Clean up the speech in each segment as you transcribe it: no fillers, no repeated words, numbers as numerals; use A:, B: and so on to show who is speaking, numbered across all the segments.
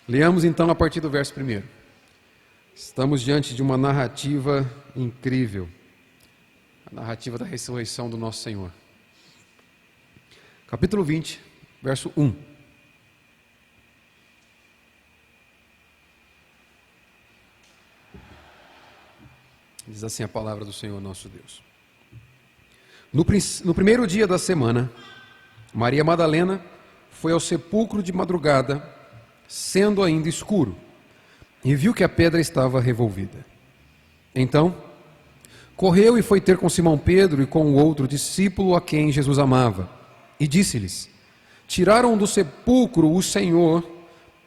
A: Leamos então a partir do verso 1. Estamos diante de uma narrativa incrível, a narrativa da ressurreição do nosso Senhor. Capítulo 20, verso 1. Diz assim a palavra do Senhor nosso Deus. No primeiro dia da semana, Maria Madalena foi ao sepulcro de madrugada, sendo ainda escuro, e viu que a pedra estava revolvida. Então, correu e foi ter com Simão Pedro e com o outro discípulo a quem Jesus amava, e disse-lhes: tiraram do sepulcro o Senhor,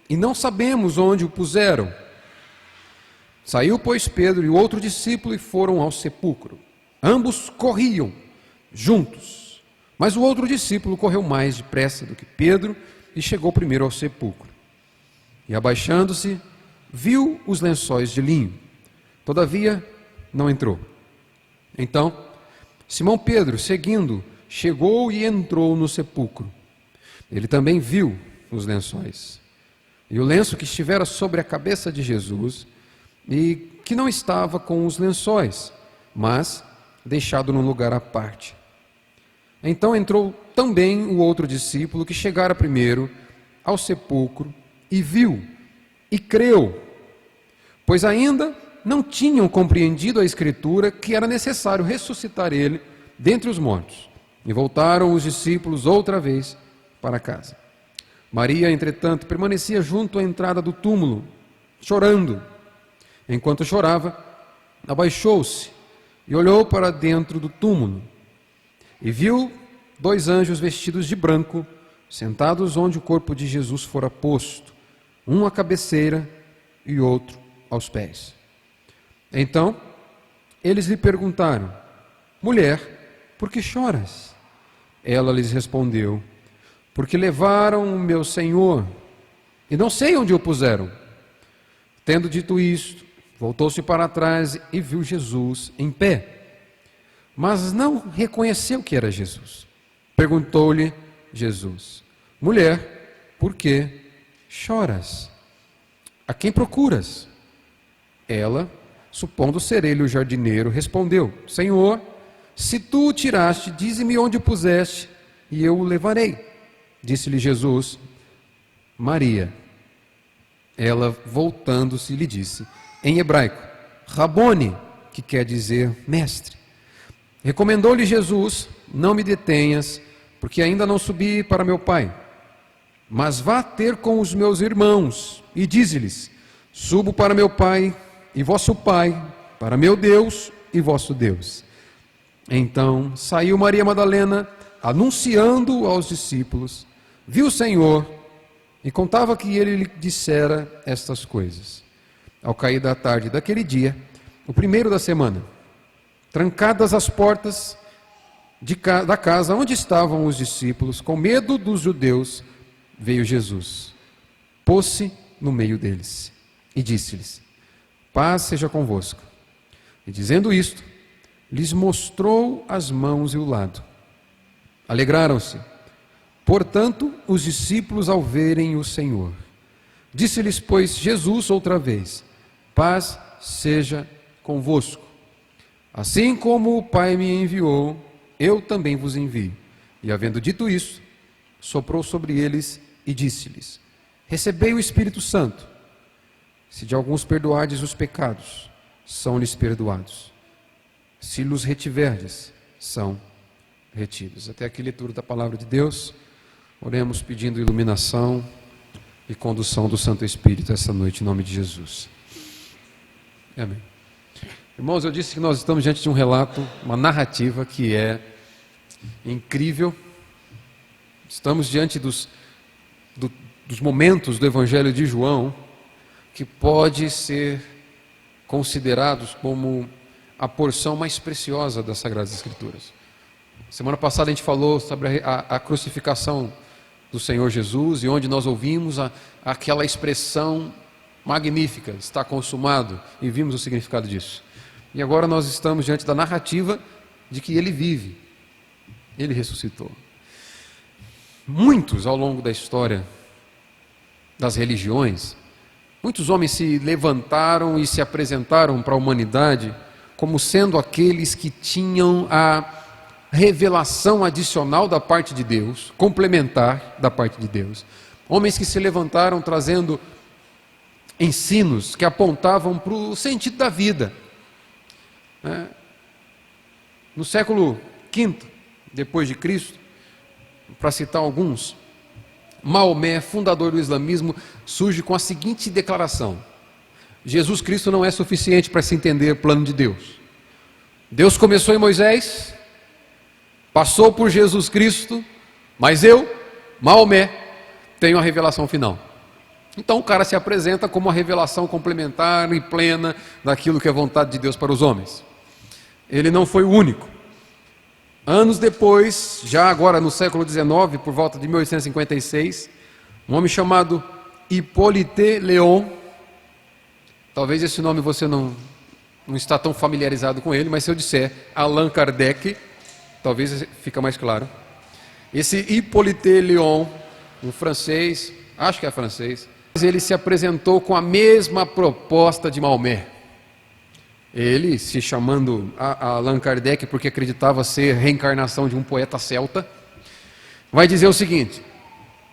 A: e não sabemos onde o puseram. Saiu, pois, Pedro e o outro discípulo e foram ao sepulcro. Ambos corriam juntos, mas o outro discípulo correu mais depressa do que Pedro e chegou primeiro ao sepulcro. E abaixando-se, viu os lençóis de linho. Todavia, não entrou. Então, Simão Pedro, seguindo, chegou e entrou no sepulcro. Ele também viu os lençóis, e o lenço que estivera sobre a cabeça de Jesus, e que não estava com os lençóis, mas deixado num lugar à parte. Então entrou também o outro discípulo, que chegara primeiro ao sepulcro, e viu, e creu, pois ainda não tinham compreendido a Escritura que era necessário ressuscitar ele dentre os mortos. E voltaram os discípulos outra vez para casa. Maria, entretanto, permanecia junto à entrada do túmulo, chorando. Enquanto chorava, abaixou-se e olhou para dentro do túmulo, e viu 2 anjos vestidos de branco, sentados onde o corpo de Jesus fora posto, um à cabeceira e outro aos pés. Então, eles lhe perguntaram: mulher, por que choras? Ela lhes respondeu: porque levaram o meu Senhor, e não sei onde o puseram. Tendo dito isto, voltou-se para trás e viu Jesus em pé, mas não reconheceu que era Jesus. Perguntou-lhe Jesus: mulher, por que choras? A quem procuras? Ela, supondo ser ele o jardineiro, respondeu: Senhor, se tu o tiraste, dize-me onde o puseste, e eu o levarei. Disse-lhe Jesus: Maria. Ela, voltando-se, lhe disse em hebraico: Rabone, que quer dizer mestre. Recomendou-lhe Jesus: não me detenhas, porque ainda não subi para meu Pai. Mas vá ter com os meus irmãos e dize-lhes: subo para meu Pai e vosso Pai, para meu Deus e vosso Deus. Então saiu Maria Madalena, anunciando aos discípulos, viu o Senhor e contava que ele lhe dissera estas coisas. Ao cair da tarde daquele dia, o primeiro da semana, trancadas as portas da casa onde estavam os discípulos, com medo dos judeus, veio Jesus, pôs-se no meio deles e disse-lhes: paz seja convosco. E dizendo isto, lhes mostrou as mãos e o lado. Alegraram-se, portanto, os discípulos ao verem o Senhor. Disse-lhes, pois, Jesus outra vez: paz seja convosco. Assim como o Pai me enviou, eu também vos envio. E havendo dito isso, soprou sobre eles e disse-lhes: recebei o Espírito Santo. Se de alguns perdoardes os pecados, são-lhes perdoados. Se los retiverdes, são retidos. Até aqui a leitura da palavra de Deus. Oremos pedindo iluminação e condução do Santo Espírito essa noite, em nome de Jesus. Amém. Irmãos, eu disse que nós estamos diante de um relato, uma narrativa que é incrível. Estamos diante dos momentos do Evangelho de João que pode ser considerados como a porção mais preciosa das Sagradas Escrituras. Semana passada a gente falou sobre a crucificação do Senhor Jesus, e onde nós ouvimos aquela expressão magnífica: está consumado, e vimos o significado disso. E agora nós estamos diante da narrativa de que ele vive, ele ressuscitou. Muitos ao longo da história das religiões Muitos homens se levantaram e se apresentaram para a humanidade como sendo aqueles que tinham a revelação adicional da parte de Deus, complementar da parte de Deus. Homens que se levantaram trazendo ensinos que apontavam para o sentido da vida. No século V, depois de Cristo, para citar alguns, Maomé, fundador do islamismo, surge com a seguinte declaração: Jesus Cristo não é suficiente para se entender o plano de Deus. Deus começou em Moisés, passou por Jesus Cristo, mas eu, Maomé, tenho a revelação final. Então o cara se apresenta como a revelação complementar e plena daquilo que é vontade de Deus para os homens. Ele não foi o único. Anos depois, já agora no século XIX, por volta de 1856, um homem chamado Hippolyte Léon, talvez esse nome você não está tão familiarizado com ele, mas se eu disser Allan Kardec, talvez fica mais claro. Esse Hippolyte Léon, um francês, acho que é francês, ele se apresentou com a mesma proposta de Maomé. Ele, se chamando Allan Kardec porque acreditava ser reencarnação de um poeta celta, vai dizer o seguinte: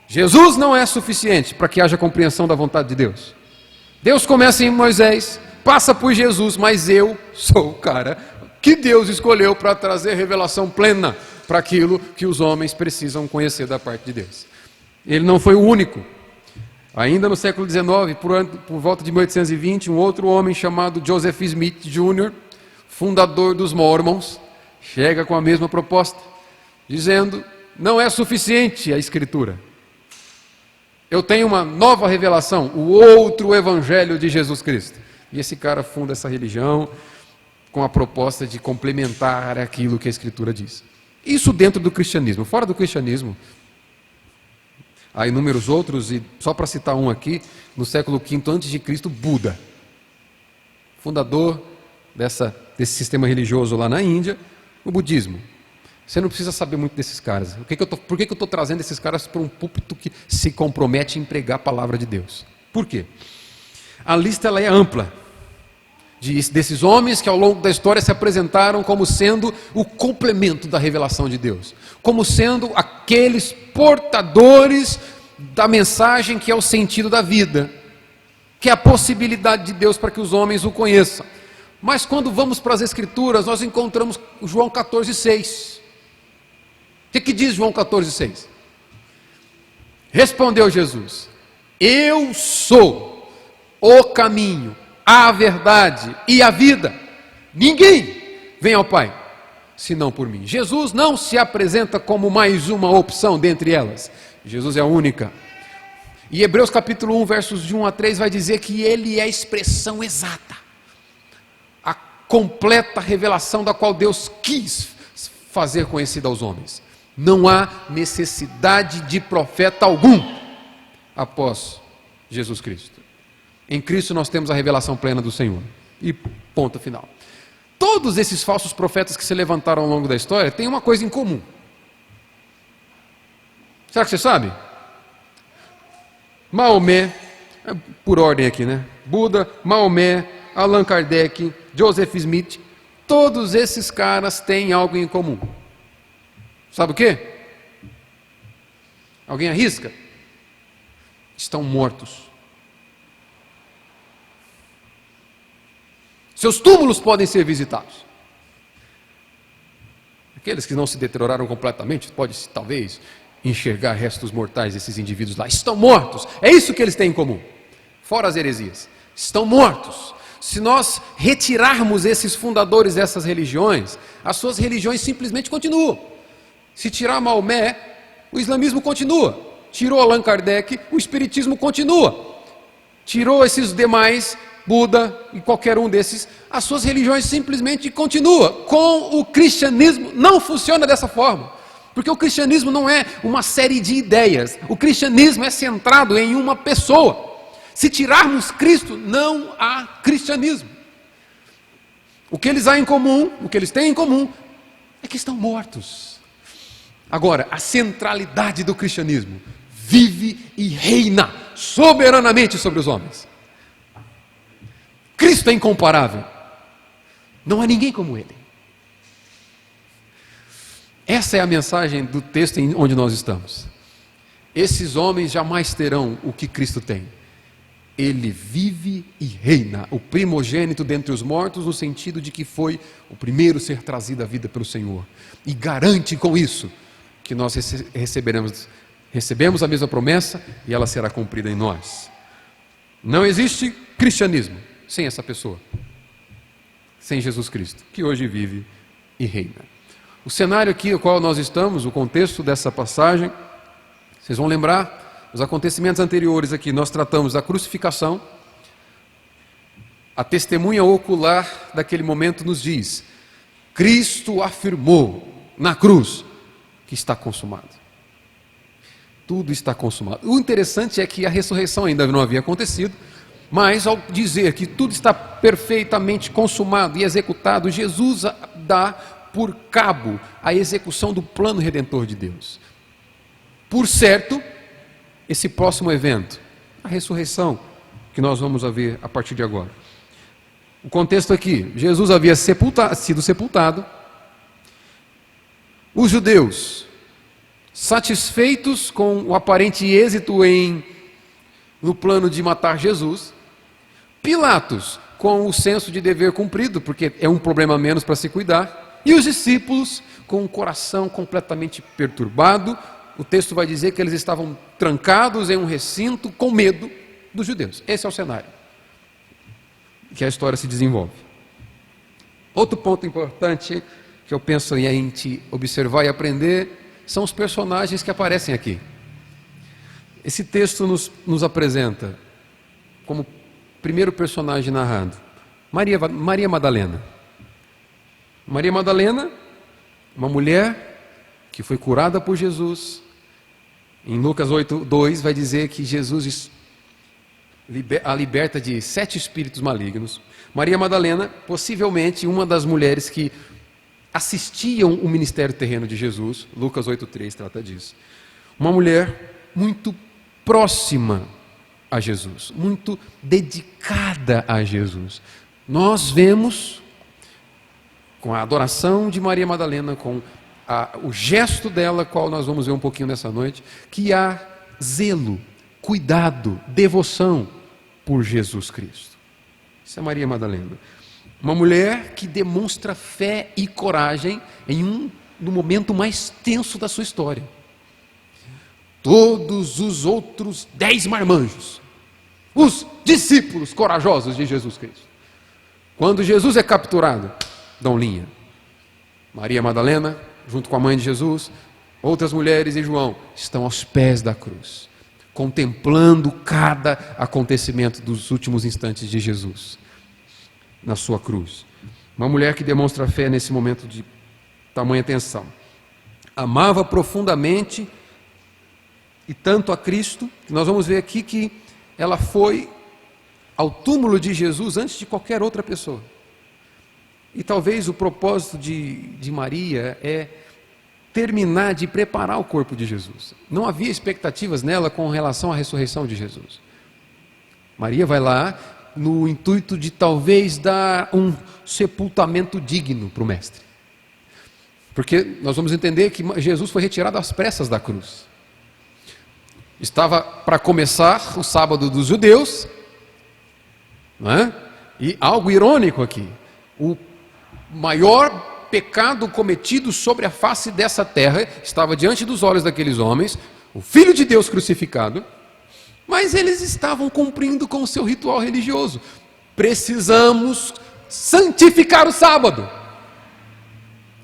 A: Jesus não é suficiente para que haja compreensão da vontade de Deus. Deus começa em Moisés, passa por Jesus, mas eu sou o cara que Deus escolheu para trazer revelação plena para aquilo que os homens precisam conhecer da parte de Deus. Ele não foi o único. Ainda no século XIX, por volta de 1820, um outro homem chamado Joseph Smith Jr., fundador dos Mormons, chega com a mesma proposta, dizendo: não é suficiente a Escritura. Eu tenho uma nova revelação, o outro Evangelho de Jesus Cristo. E esse cara funda essa religião com a proposta de complementar aquilo que a Escritura diz. Isso dentro do cristianismo. Fora do cristianismo, há inúmeros outros, e só para citar um aqui, no século V a.C., Buda, fundador desse sistema religioso lá na Índia, o budismo. Você não precisa saber muito desses caras. Por que eu estou trazendo esses caras para um púlpito que se compromete em pregar a palavra de Deus? Por quê? A lista ela é ampla, desses homens que ao longo da história se apresentaram como sendo o complemento da revelação de Deus, como sendo aqueles portadores da mensagem que é o sentido da vida, que é a possibilidade de Deus para que os homens o conheçam. Mas quando vamos para as Escrituras, nós encontramos João 14,6. O que diz João 14,6? Respondeu Jesus: eu sou o caminho, a verdade e a vida. Ninguém vem ao Pai senão por mim. Jesus não se apresenta como mais uma opção dentre elas. Jesus é a única. E Hebreus capítulo 1, versos de 1 a 3 vai dizer que ele é a expressão exata, a completa revelação da qual Deus quis fazer conhecida aos homens. Não há necessidade de profeta algum após Jesus Cristo. Em Cristo nós temos a revelação plena do Senhor. E ponto final. Todos esses falsos profetas que se levantaram ao longo da história têm uma coisa em comum. Será que você sabe? Maomé, por ordem aqui, né? Buda, Maomé, Allan Kardec, Joseph Smith, todos esses caras têm algo em comum. Sabe o quê? Alguém arrisca? Estão mortos. Seus túmulos podem ser visitados. Aqueles que não se deterioraram completamente, pode-se talvez enxergar restos mortais desses indivíduos lá. Estão mortos. É isso que eles têm em comum. Fora as heresias. Estão mortos. Se nós retirarmos esses fundadores dessas religiões, as suas religiões simplesmente continuam. Se tirar Maomé, o islamismo continua. Tirou Allan Kardec, o espiritismo continua. Tirou esses demais, Buda e qualquer um desses, as suas religiões simplesmente continuam. Com o cristianismo não funciona dessa forma, porque o cristianismo não é uma série de ideias, o cristianismo é centrado em uma pessoa. Se tirarmos Cristo, não há cristianismo. O que eles têm em comum é que estão mortos. Agora, a centralidade do cristianismo vive e reina soberanamente sobre os homens. Cristo é incomparável. Não há ninguém como Ele. Essa é a mensagem do texto onde nós estamos. Esses homens jamais terão o que Cristo tem. Ele vive e reina, o primogênito dentre os mortos, no sentido de que foi o primeiro a ser trazido à vida pelo Senhor. E garante com isso que nós recebemos a mesma promessa e ela será cumprida em nós. Não existe cristianismo sem essa pessoa, sem Jesus Cristo, que hoje vive e reina. O cenário aqui no qual nós estamos, o contexto dessa passagem, vocês vão lembrar, os acontecimentos anteriores aqui, nós tratamos da crucificação. A testemunha ocular daquele momento nos diz: Cristo afirmou na cruz que está consumado. Tudo está consumado. O interessante é que a ressurreição ainda não havia acontecido, mas ao dizer que tudo está perfeitamente consumado e executado, Jesus dá por cabo a execução do plano redentor de Deus. Por certo, esse próximo evento, a ressurreição, que nós vamos ver a partir de agora. O contexto aqui: Jesus havia sido sepultado. Os judeus, satisfeitos com o aparente êxito no plano de matar Jesus. Pilatos, com o senso de dever cumprido, porque é um problema a menos para se cuidar. E os discípulos, com o coração completamente perturbado. O texto vai dizer que eles estavam trancados em um recinto com medo dos judeus. Esse é o cenário que a história se desenvolve. Outro ponto importante que eu penso em a gente observar e aprender são os personagens que aparecem aqui. Esse texto nos apresenta como primeiro personagem narrado Maria Madalena. Maria Madalena, uma mulher que foi curada por Jesus. Em Lucas 8:2 vai dizer que Jesus a liberta de 7 espíritos malignos. Maria Madalena, possivelmente uma das mulheres que assistiam o ministério terreno de Jesus. Lucas 8:3 trata disso. Uma mulher muito próxima a Jesus, muito dedicada a Jesus. Nós vemos, com a adoração de Maria Madalena, com o gesto dela, qual nós vamos ver um pouquinho nessa noite, que há zelo, cuidado, devoção por Jesus Cristo. Isso é Maria Madalena. Uma mulher que demonstra fé e coragem no momento mais tenso da sua história. Todos os outros 10 marmanjos, os discípulos corajosos de Jesus Cristo, quando Jesus é capturado, dão linha. Maria Madalena, junto com a mãe de Jesus, outras mulheres e João, estão aos pés da cruz, contemplando cada acontecimento dos últimos instantes de Jesus na sua cruz. Uma mulher que demonstra fé nesse momento de tamanha tensão. Amava profundamente e tanto a Cristo, que nós vamos ver aqui que ela foi ao túmulo de Jesus antes de qualquer outra pessoa. E talvez o propósito de Maria é terminar de preparar o corpo de Jesus. Não havia expectativas nela com relação à ressurreição de Jesus. Maria vai lá no intuito de talvez dar um sepultamento digno para o mestre. Porque nós vamos entender que Jesus foi retirado às pressas da cruz. Estava para começar o sábado dos judeus, não é? E algo irônico aqui: o maior pecado cometido sobre a face dessa terra estava diante dos olhos daqueles homens, o Filho de Deus crucificado, mas eles estavam cumprindo com o seu ritual religioso. Precisamos santificar o sábado.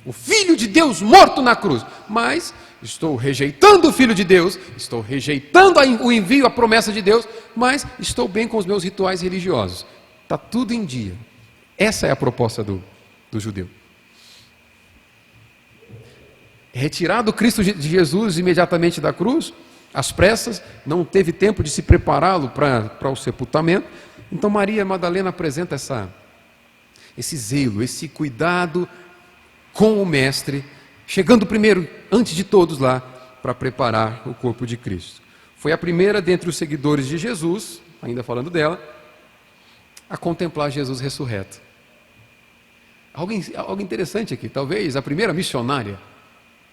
A: O Filho de Deus morto na cruz. Mas estou rejeitando o Filho de Deus, estou rejeitando o envio, a promessa de Deus, mas estou bem com os meus rituais religiosos. Está tudo em dia. Essa é a proposta do judeu. Retirado o Cristo de Jesus imediatamente da cruz, às pressas, não teve tempo de se prepará-lo para o sepultamento. Então Maria Madalena apresenta esse zelo, esse cuidado com o mestre, chegando primeiro, antes de todos lá, para preparar o corpo de Cristo. Foi a primeira dentre os seguidores de Jesus, ainda falando dela, a contemplar Jesus ressurreto. Algo interessante aqui, talvez a primeira missionária,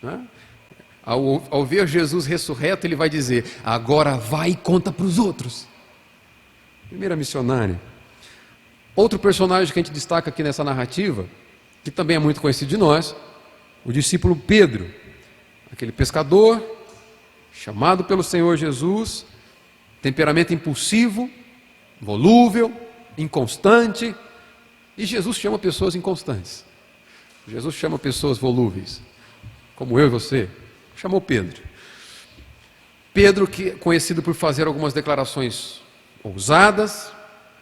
A: né? Ao ver Jesus ressurreto, ele vai dizer: agora vai e conta para os outros. Primeira missionária. Outro personagem que a gente destaca aqui nessa narrativa, que também é muito conhecido de nós, o discípulo Pedro, aquele pescador, chamado pelo Senhor Jesus, temperamento impulsivo, volúvel, inconstante, e Jesus chama pessoas inconstantes. Jesus chama pessoas volúveis, como eu e você. Chamou Pedro. Pedro, que é conhecido por fazer algumas declarações ousadas,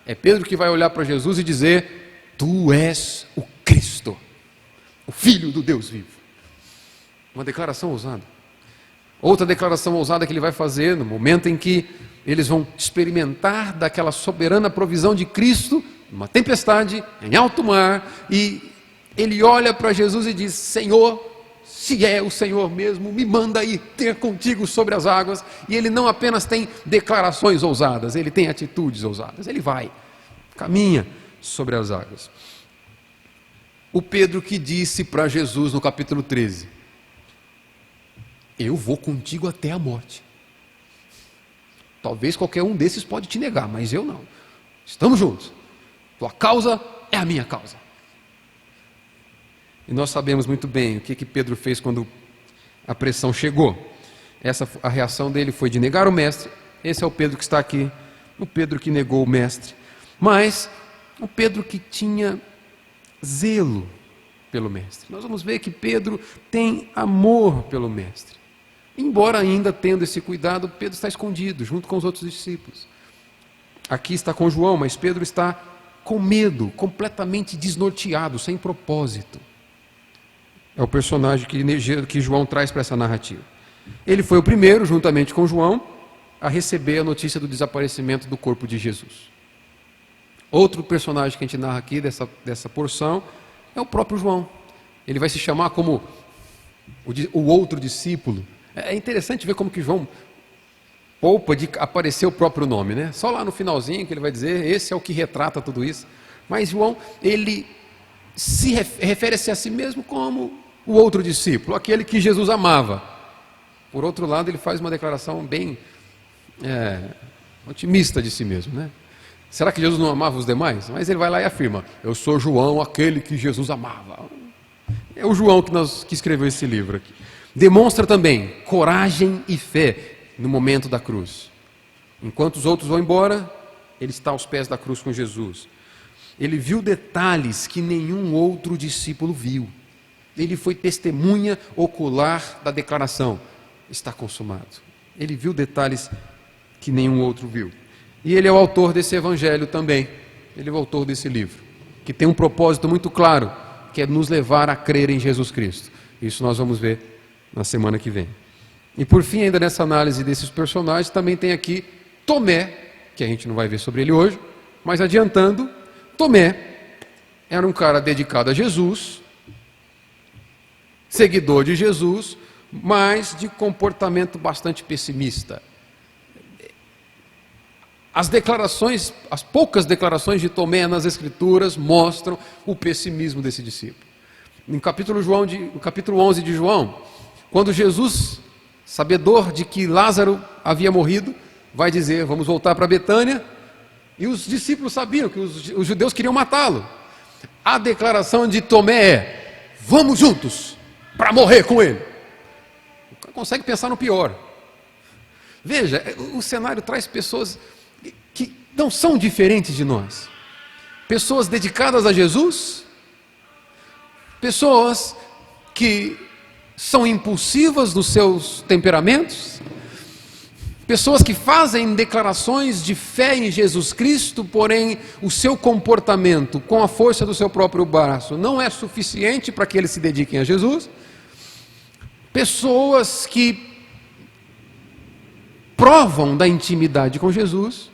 A: é Pedro que vai olhar para Jesus e dizer: tu és o Cristo, o Filho do Deus vivo. Uma declaração ousada. Outra declaração ousada que ele vai fazer no momento em que eles vão experimentar daquela soberana provisão de Cristo, numa tempestade, em alto mar, e ele olha para Jesus e diz: Senhor, se é o Senhor mesmo, me manda ir ter contigo sobre as águas. E ele não apenas tem declarações ousadas, ele tem atitudes ousadas. Ele vai, caminha sobre as águas. O Pedro que disse para Jesus no capítulo 13: eu vou contigo até a morte. Talvez qualquer um desses pode te negar, mas eu não. Estamos juntos. Tua causa é a minha causa. E nós sabemos muito bem o que Pedro fez quando a pressão chegou. A reação dele foi de negar o mestre. Esse é o Pedro que está aqui, o Pedro que negou o mestre. Mas o Pedro que tinha zelo pelo mestre. Nós vamos ver que Pedro tem amor pelo mestre. Embora ainda tendo esse cuidado, Pedro está escondido, junto com os outros discípulos. Aqui está com João, mas Pedro está com medo, completamente desnorteado, sem propósito. É o personagem que João traz para essa narrativa. Ele foi o primeiro, juntamente com João, a receber a notícia do desaparecimento do corpo de Jesus. Outro personagem que a gente narra aqui, dessa porção, é o próprio João. Ele vai se chamar como o outro discípulo. É interessante ver como que João poupa de aparecer o próprio nome, né? Só lá no finalzinho que ele vai dizer: esse é o que retrata tudo isso. Mas João, ele se refere-se a si mesmo como o outro discípulo, aquele que Jesus amava. Por outro lado, ele faz uma declaração bem otimista de si mesmo, né? Será que Jesus não amava os demais? Mas ele vai lá e afirma: eu sou João, aquele que Jesus amava. É o João que escreveu esse livro aqui. Demonstra também coragem e fé no momento da cruz. Enquanto os outros vão embora, ele está aos pés da cruz com Jesus. Ele viu detalhes que nenhum outro discípulo viu. Ele foi testemunha ocular da declaração: está consumado. Ele viu detalhes que nenhum outro viu. E ele é o autor desse evangelho também. Ele é o autor desse livro, que tem um propósito muito claro, que é nos levar a crer em Jesus Cristo. Isso nós vamos ver na semana que vem. E por fim, ainda nessa análise desses personagens, também tem aqui Tomé, que a gente não vai ver sobre ele hoje, mas adiantando, Tomé era um cara dedicado a Jesus, seguidor de Jesus, mas de comportamento bastante pessimista. As poucas declarações de Tomé nas Escrituras mostram o pessimismo desse discípulo. No capítulo 11 de João, quando Jesus, sabedor de que Lázaro havia morrido, vai dizer: vamos voltar para Betânia, e os discípulos sabiam que os judeus queriam matá-lo. A declaração de Tomé é: vamos juntos para morrer com ele. Consegue pensar no pior. Veja, o cenário traz pessoas que não são diferentes de nós. Pessoas dedicadas a Jesus, pessoas que são impulsivas nos seus temperamentos, pessoas que fazem declarações de fé em Jesus Cristo, porém o seu comportamento com a força do seu próprio braço não é suficiente para que eles se dediquem a Jesus. Pessoas que provam da intimidade com Jesus,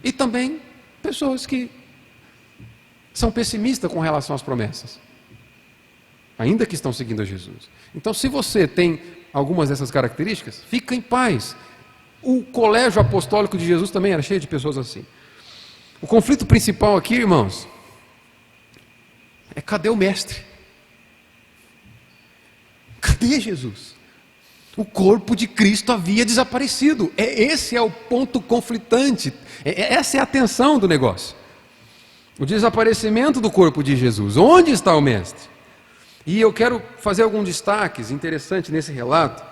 A: e também pessoas que são pessimistas com relação às promessas, ainda que estão seguindo a Jesus. Então, se você tem algumas dessas características, fica em paz. O colégio apostólico de Jesus também era cheio de pessoas assim. O conflito principal aqui, irmãos, é cadê o mestre? Cadê Jesus? O corpo de Cristo havia desaparecido. Esse é o ponto conflitante. Essa é a tensão do negócio. O desaparecimento do corpo de Jesus. Onde está o mestre? E eu quero fazer alguns destaques interessantes nesse relato,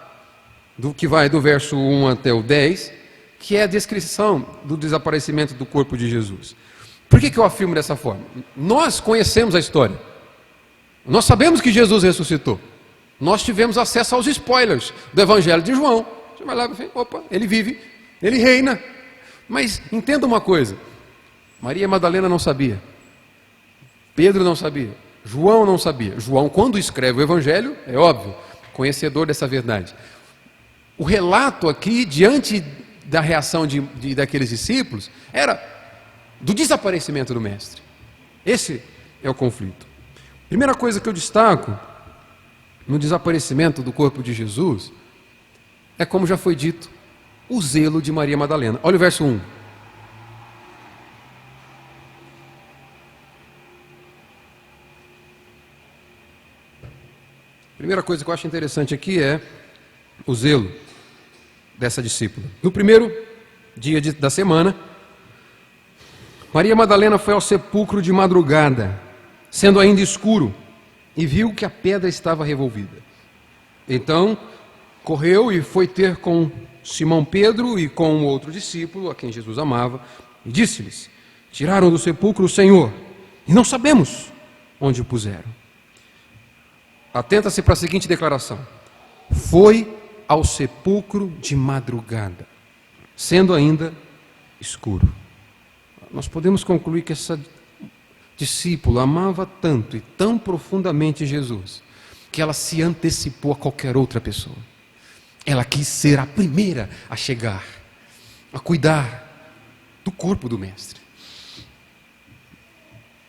A: do que vai do verso 1 até o 10, que é a descrição do desaparecimento do corpo de Jesus. Por que eu afirmo dessa forma? Nós conhecemos a história. Nós sabemos que Jesus ressuscitou. Nós tivemos acesso aos spoilers do Evangelho de João. Você vai lá e fala, opa, ele vive, ele reina. Mas entenda uma coisa, Maria Madalena não sabia, Pedro não sabia, João não sabia. João, quando escreve o Evangelho, é óbvio, conhecedor dessa verdade. O relato aqui, diante da reação daqueles discípulos, era do desaparecimento do mestre. Esse é o conflito. Primeira coisa que eu destaco no desaparecimento do corpo de Jesus é, como já foi dito, o zelo de Maria Madalena. Olha o verso 1. Primeira coisa que eu acho interessante aqui é o zelo dessa discípula. No primeiro dia da semana, Maria Madalena foi ao sepulcro de madrugada, sendo ainda escuro, e viu que a pedra estava revolvida. Então, correu e foi ter com Simão Pedro e com um outro discípulo, a quem Jesus amava, e disse-lhes: tiraram do sepulcro o Senhor, e não sabemos onde o puseram. Atenta-se para a seguinte declaração: foi ao sepulcro de madrugada, sendo ainda escuro. Nós podemos concluir que essa discípula amava tanto e tão profundamente Jesus, que ela se antecipou a qualquer outra pessoa. Ela quis ser a primeira a chegar, a cuidar do corpo do mestre.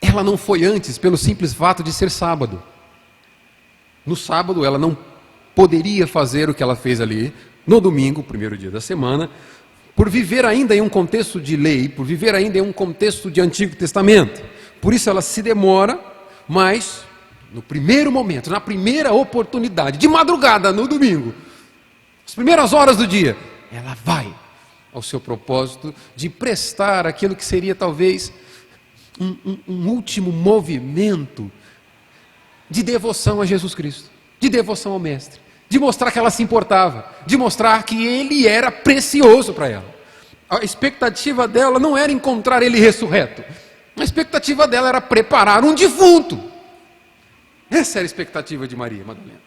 A: Ela não foi antes pelo simples fato de ser sábado. No sábado ela não poderia fazer o que ela fez ali, no domingo, primeiro dia da semana, por viver ainda em um contexto de lei, por viver ainda em um contexto de Antigo Testamento. Por isso ela se demora, mas no primeiro momento, na primeira oportunidade, de madrugada, no domingo, as primeiras horas do dia, ela vai ao seu propósito de prestar aquilo que seria talvez um último movimento de devoção a Jesus Cristo, de devoção ao Mestre, de mostrar que ela se importava, de mostrar que Ele era precioso para ela. A expectativa dela não era encontrar Ele ressurreto, a expectativa dela era preparar um defunto. Essa era a expectativa de Maria Madalena.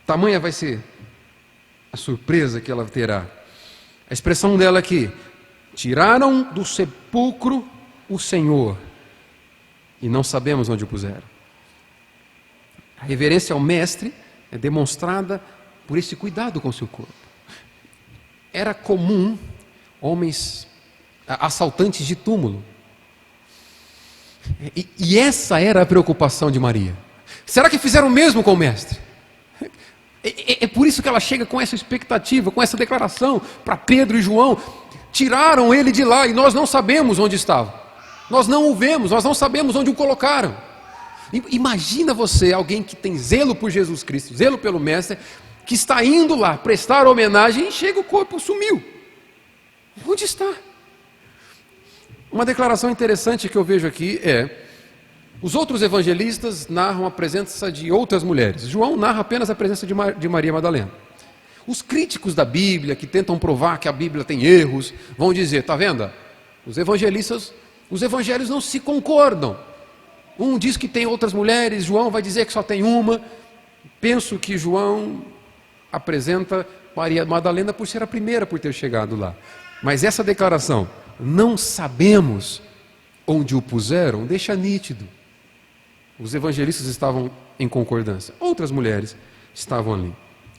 A: Tamanha vai ser a surpresa que ela terá. A expressão dela aqui: tiraram do sepulcro o Senhor, e não sabemos onde o puseram. A reverência ao Mestre é demonstrada por esse cuidado com o seu corpo. Era comum homens assaltantes de túmulo. E essa era a preocupação de Maria. Será que fizeram o mesmo com o Mestre? É por isso que ela chega com essa expectativa, com essa declaração para Pedro e João. Tiraram ele de lá e nós não sabemos onde estava. Nós não o vemos, nós não sabemos onde o colocaram. Imagina você, alguém que tem zelo por Jesus Cristo, zelo pelo Mestre, que está indo lá prestar homenagem e chega o corpo, sumiu. Onde está? Uma declaração interessante que eu vejo aqui é: os outros evangelistas narram a presença de outras mulheres. João narra apenas a presença de Maria Madalena. Os críticos da Bíblia, que tentam provar que a Bíblia tem erros, vão dizer: está vendo? Os evangelhos não se concordam. Um diz que tem outras mulheres, João vai dizer que só tem uma. Penso que João apresenta Maria Madalena por ser a primeira por ter chegado lá. Mas essa declaração, não sabemos onde o puseram, deixa nítido. Os evangelistas estavam em concordância. Outras mulheres estavam ali.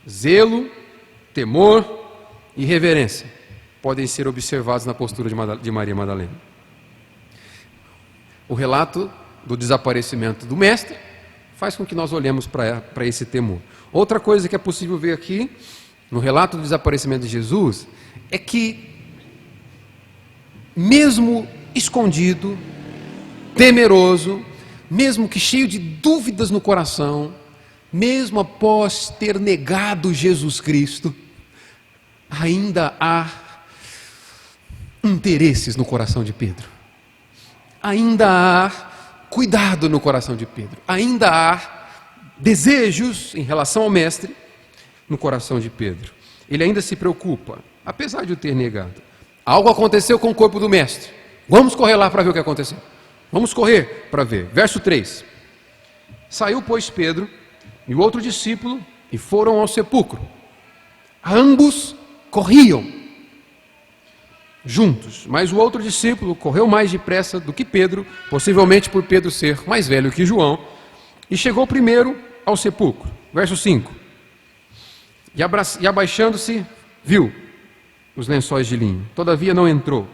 A: Zelo, temor e reverência podem ser observados na postura de Maria Madalena. O relato do desaparecimento do Mestre faz com que nós olhemos para esse temor. Outra coisa que é possível ver aqui, no relato do desaparecimento de Jesus, é que, mesmo escondido, temeroso, mesmo que cheio de dúvidas no coração, mesmo após ter negado Jesus Cristo, ainda há interesses no coração de Pedro. Ainda há cuidado no coração de Pedro. Ainda há desejos em relação ao mestre no coração de Pedro. Ele ainda se preocupa, apesar de o ter negado. Algo aconteceu com o corpo do mestre. Vamos correr lá para ver o que aconteceu. Vamos correr para ver. Verso 3. Saiu, pois, Pedro e o outro discípulo e foram ao sepulcro. Ambos corriam juntos, mas o outro discípulo correu mais depressa do que Pedro, possivelmente por Pedro ser mais velho que João, e chegou primeiro ao sepulcro. Verso 5. E abaixando-se, viu os lençóis de linho, todavia não entrou.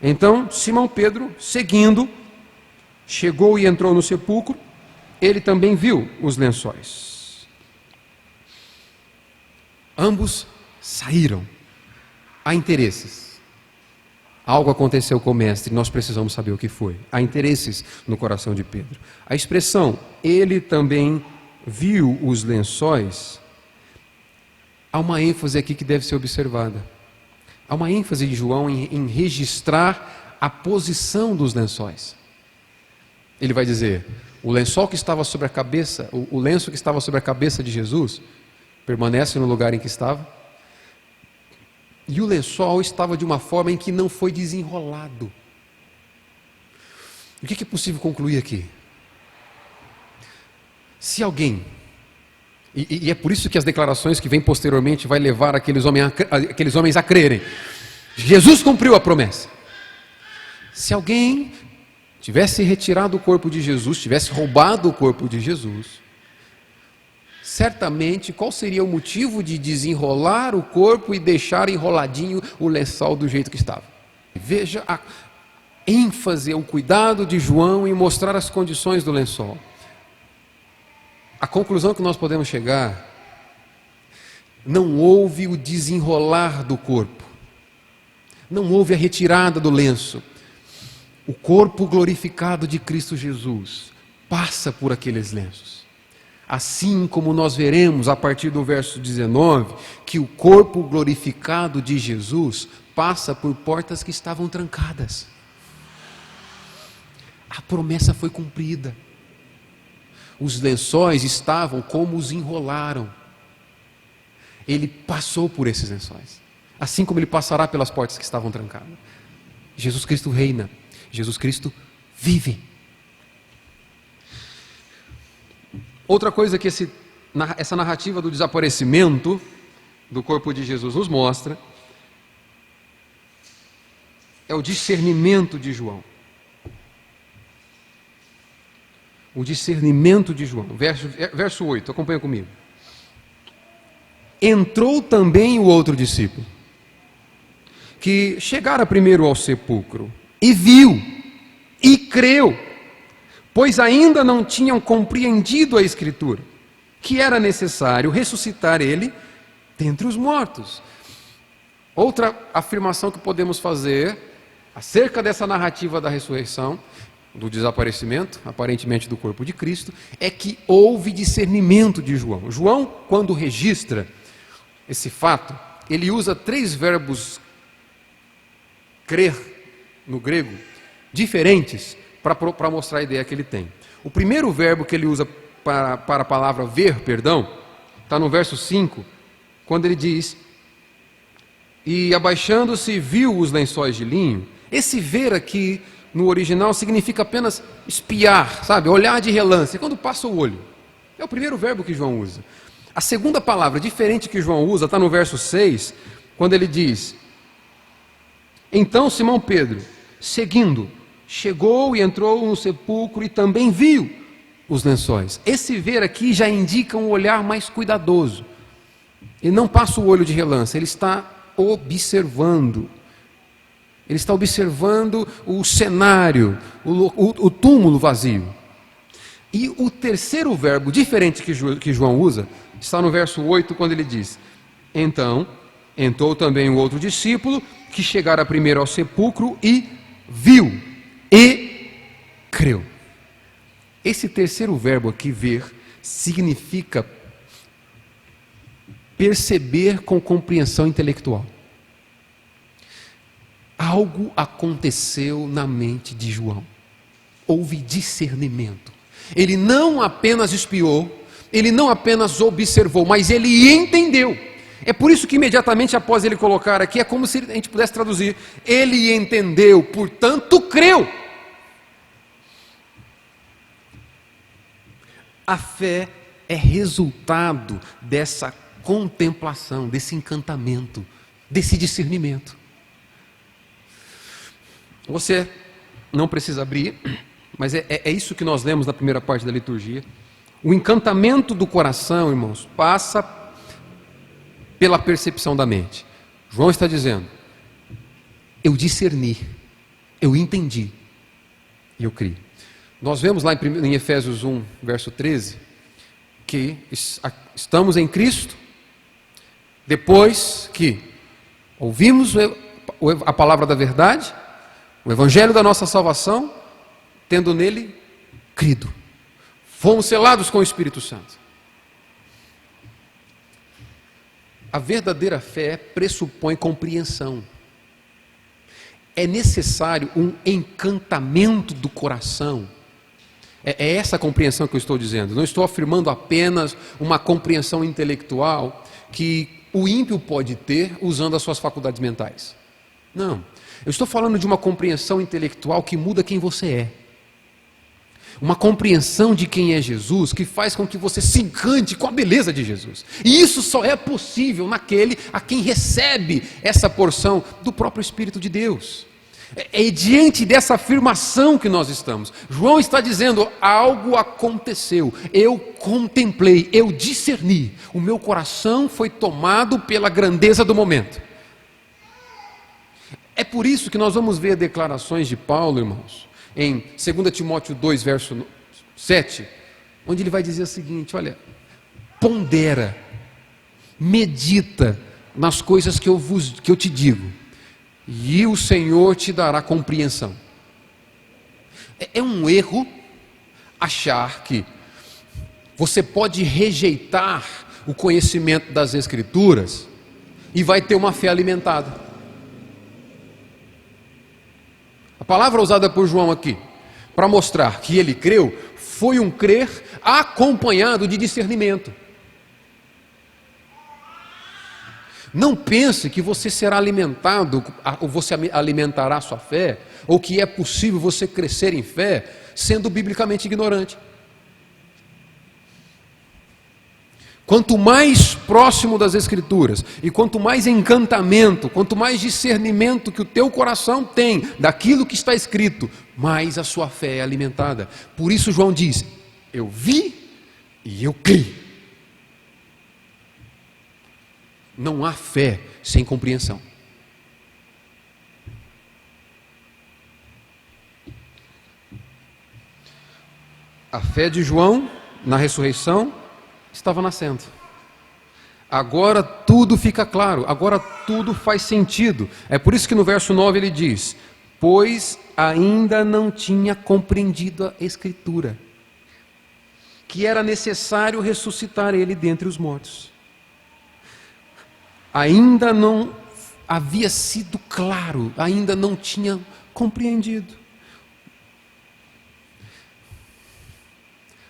A: Então Simão Pedro, seguindo, chegou e entrou no sepulcro. Ele também viu os lençóis. Ambos saíram. Há interesses. Algo aconteceu com o mestre, nós precisamos saber o que foi. Há interesses no coração de Pedro. A expressão, ele também viu os lençóis, há uma ênfase aqui que deve ser observada. Há uma ênfase de João em registrar a posição dos lençóis. Ele vai dizer, o lençol que estava sobre a cabeça, o lenço que estava sobre a cabeça de Jesus, permanece no lugar em que estava. E o lençol estava de uma forma em que não foi desenrolado. O que é possível concluir aqui? Se alguém, e é por isso que as declarações que vêm posteriormente vai levar aqueles homens a crerem, Jesus cumpriu a promessa. Se alguém tivesse retirado o corpo de Jesus, tivesse roubado o corpo de Jesus, certamente qual seria o motivo de desenrolar o corpo e deixar enroladinho o lençol do jeito que estava? Veja a ênfase, o cuidado de João em mostrar as condições do lençol. A conclusão que nós podemos chegar, não houve o desenrolar do corpo, não houve a retirada do lenço. O corpo glorificado de Cristo Jesus passa por aqueles lenços. Assim como nós veremos a partir do verso 19, que o corpo glorificado de Jesus passa por portas que estavam trancadas. A promessa foi cumprida. Os lençóis estavam como os enrolaram. Ele passou por esses lençóis, assim como ele passará pelas portas que estavam trancadas. Jesus Cristo reina, Jesus Cristo vive. Outra coisa que essa narrativa do desaparecimento do corpo de Jesus nos mostra é o discernimento de João. O discernimento de João. Verso 8, acompanha comigo. Entrou também o outro discípulo, que chegara primeiro ao sepulcro, e viu, e creu, pois ainda não tinham compreendido a Escritura, que era necessário ressuscitar ele dentre os mortos. Outra afirmação que podemos fazer acerca dessa narrativa da ressurreição, do desaparecimento, aparentemente do corpo de Cristo, é que houve discernimento de João. João, quando registra esse fato, ele usa 3 verbos crer, no grego, diferentes, para mostrar a ideia que ele tem. O primeiro verbo que ele usa para a palavra ver, está no verso 5, quando ele diz, e abaixando-se viu os lençóis de linho. Esse ver aqui, no original, significa apenas espiar, sabe? Olhar de relance, quando passa o olho. É o primeiro verbo que João usa. A segunda palavra, diferente que João usa, está no verso 6, quando ele diz, então Simão Pedro, seguindo, chegou e entrou no sepulcro e também viu os lençóis. Esse ver aqui já indica um olhar mais cuidadoso. Ele não passa o olho de relance, ele está observando. Ele está observando o cenário, o túmulo vazio. E o terceiro verbo, diferente que João usa, está no verso 8, quando ele diz, então, entrou também o outro discípulo, que chegara primeiro ao sepulcro e viu creu. Esse terceiro verbo aqui, ver, significa perceber com compreensão intelectual. Algo aconteceu na mente de João. Houve discernimento. Ele não apenas espiou, ele não apenas observou, mas ele entendeu. É por isso que imediatamente após ele colocar aqui, é como se a gente pudesse traduzir: ele entendeu, portanto creu. A fé é resultado dessa contemplação, desse encantamento, desse discernimento. Você não precisa abrir, mas é isso que nós lemos na primeira parte da liturgia. O encantamento do coração, irmãos, passa pela percepção da mente. João está dizendo: eu discerni, eu entendi e eu criei. Nós vemos lá em Efésios 1, verso 13, que estamos em Cristo, depois que ouvimos a palavra da verdade, o evangelho da nossa salvação, tendo nele crido. Fomos selados com o Espírito Santo. A verdadeira fé pressupõe compreensão. É necessário um encantamento do coração. É essa compreensão que eu estou dizendo. Não estou afirmando apenas uma compreensão intelectual que o ímpio pode ter usando as suas faculdades mentais. Não. Eu estou falando de uma compreensão intelectual que muda quem você é. Uma compreensão de quem é Jesus que faz com que você se encante com a beleza de Jesus. E isso só é possível naquele a quem recebe essa porção do próprio Espírito de Deus. É diante dessa afirmação que nós estamos. João está dizendo: algo aconteceu, eu contemplei, eu discerni, o meu coração foi tomado pela grandeza do momento. É por isso que nós vamos ver declarações de Paulo, irmãos, em 2 Timóteo 2, verso 7, onde ele vai dizer o seguinte: olha, pondera, medita nas coisas que eu te digo, e o Senhor te dará compreensão. É um erro achar que você pode rejeitar o conhecimento das Escrituras e vai ter uma fé alimentada. A palavra usada por João aqui, para mostrar que ele creu, foi um crer acompanhado de discernimento. Não pense que você será alimentado, ou você alimentará a sua fé, ou que é possível você crescer em fé, sendo biblicamente ignorante. Quanto mais próximo das Escrituras, e quanto mais encantamento, quanto mais discernimento que o teu coração tem daquilo que está escrito, mais a sua fé é alimentada. Por isso João diz: eu vi e eu criei. Não há fé sem compreensão. A fé de João na ressurreição estava nascendo. Agora tudo fica claro, agora tudo faz sentido. É por isso que no verso 9 ele diz: pois ainda não tinha compreendido a Escritura, que era necessário ressuscitar ele dentre os mortos. Ainda não havia sido claro, ainda não tinha compreendido.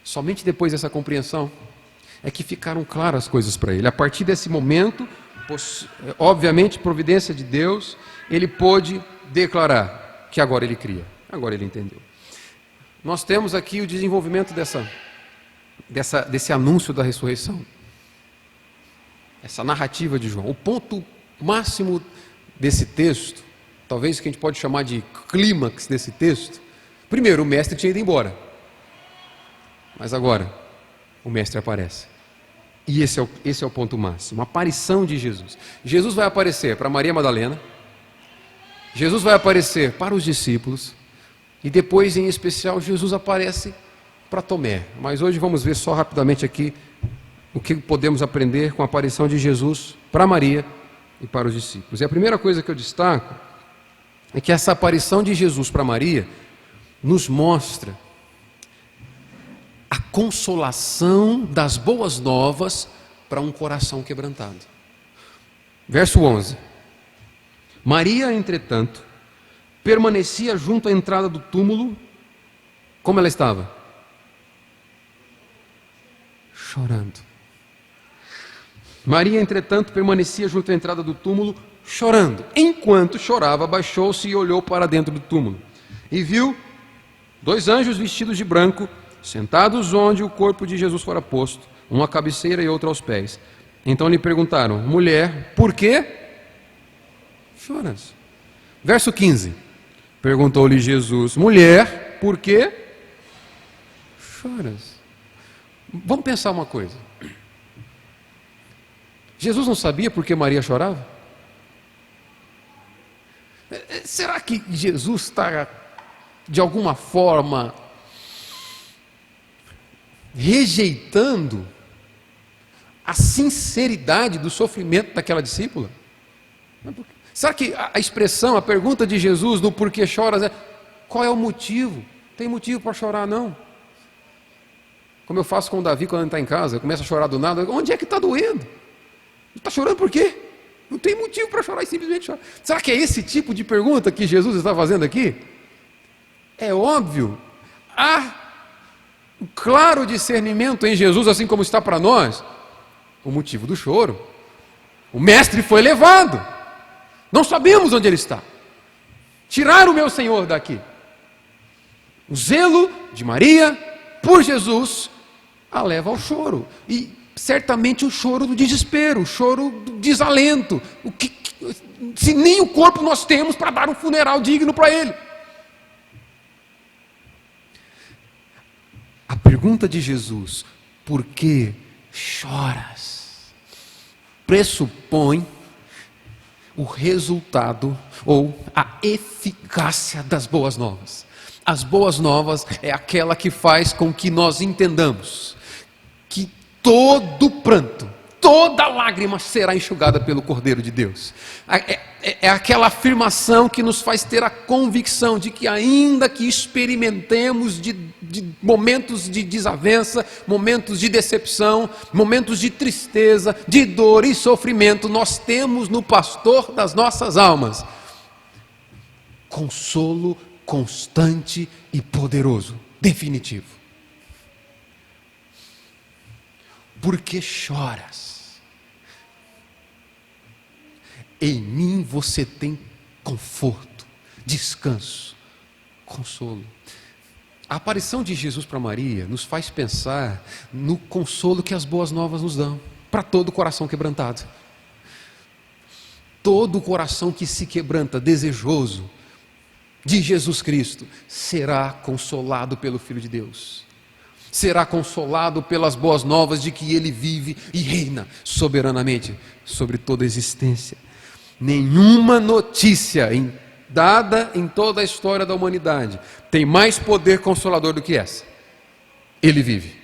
A: Somente depois dessa compreensão é que ficaram claras as coisas para ele. A partir desse momento, obviamente, providência de Deus, ele pôde declarar que agora ele cria, agora ele entendeu. Nós temos aqui o desenvolvimento desse anúncio da ressurreição, essa narrativa de João. O ponto máximo desse texto, talvez que a gente pode chamar de clímax desse texto, primeiro, o mestre tinha ido embora, mas agora o mestre aparece. E esse é o ponto máximo, a aparição de Jesus. Jesus vai aparecer para Maria Madalena, Jesus vai aparecer para os discípulos, e depois, em especial, Jesus aparece para Tomé. Mas hoje vamos ver só rapidamente aqui o que podemos aprender com a aparição de Jesus para Maria e para os discípulos. E a primeira coisa que eu destaco é que essa aparição de Jesus para Maria nos mostra a consolação das boas novas para um coração quebrantado. Verso 11. Maria, entretanto, permanecia junto à entrada do túmulo. Como ela estava? Chorando. Maria, entretanto, permanecia junto à entrada do túmulo, chorando. Enquanto chorava, abaixou-se e olhou para dentro do túmulo. E viu 2 anjos vestidos de branco, sentados onde o corpo de Jesus fora posto, um à cabeceira e outro aos pés. Então lhe perguntaram: mulher, por que choras? Verso 15. Perguntou-lhe Jesus: mulher, por que choras? Vamos pensar uma coisa. Jesus não sabia por que Maria chorava? Será que Jesus está, de alguma forma, rejeitando a sinceridade do sofrimento daquela discípula? Será que a expressão, a pergunta de Jesus no porquê choras é: qual é o motivo? Tem motivo para chorar, não? Como eu faço com o Davi quando ele está em casa, eu começo a chorar do nada. Onde é que está doendo? Está chorando por quê? Não tem motivo para chorar e simplesmente chora. Será que é esse tipo de pergunta que Jesus está fazendo aqui? É óbvio. Há um claro discernimento em Jesus, assim como está para nós, o motivo do choro. O mestre foi levado. Não sabemos onde ele está. Tiraram o meu Senhor daqui. O zelo de Maria por Jesus a leva ao choro. E certamente o choro do desespero, o choro do desalento. Se nem o corpo nós temos para dar um funeral digno para ele. A pergunta de Jesus: por que choras? Pressupõe o resultado ou a eficácia das boas novas. As boas novas é aquela que faz com que nós entendamos que todo pranto, toda lágrima será enxugada pelo Cordeiro de Deus. É aquela afirmação que nos faz ter a convicção de que, ainda que experimentemos de momentos de desavença, momentos de decepção, momentos de tristeza, de dor e sofrimento, nós temos no pastor das nossas almas consolo constante e poderoso, definitivo. Por que choras? Em mim você tem conforto, descanso, consolo. A aparição de Jesus para Maria nos faz pensar no consolo que as boas novas nos dão para todo coração quebrantado. Todo coração que se quebranta, desejoso de Jesus Cristo, será consolado pelo Filho de Deus. Será consolado pelas boas novas de que Ele vive e reina soberanamente sobre toda a existência. Nenhuma notícia dada em toda a história da humanidade tem mais poder consolador do que essa. Ele vive.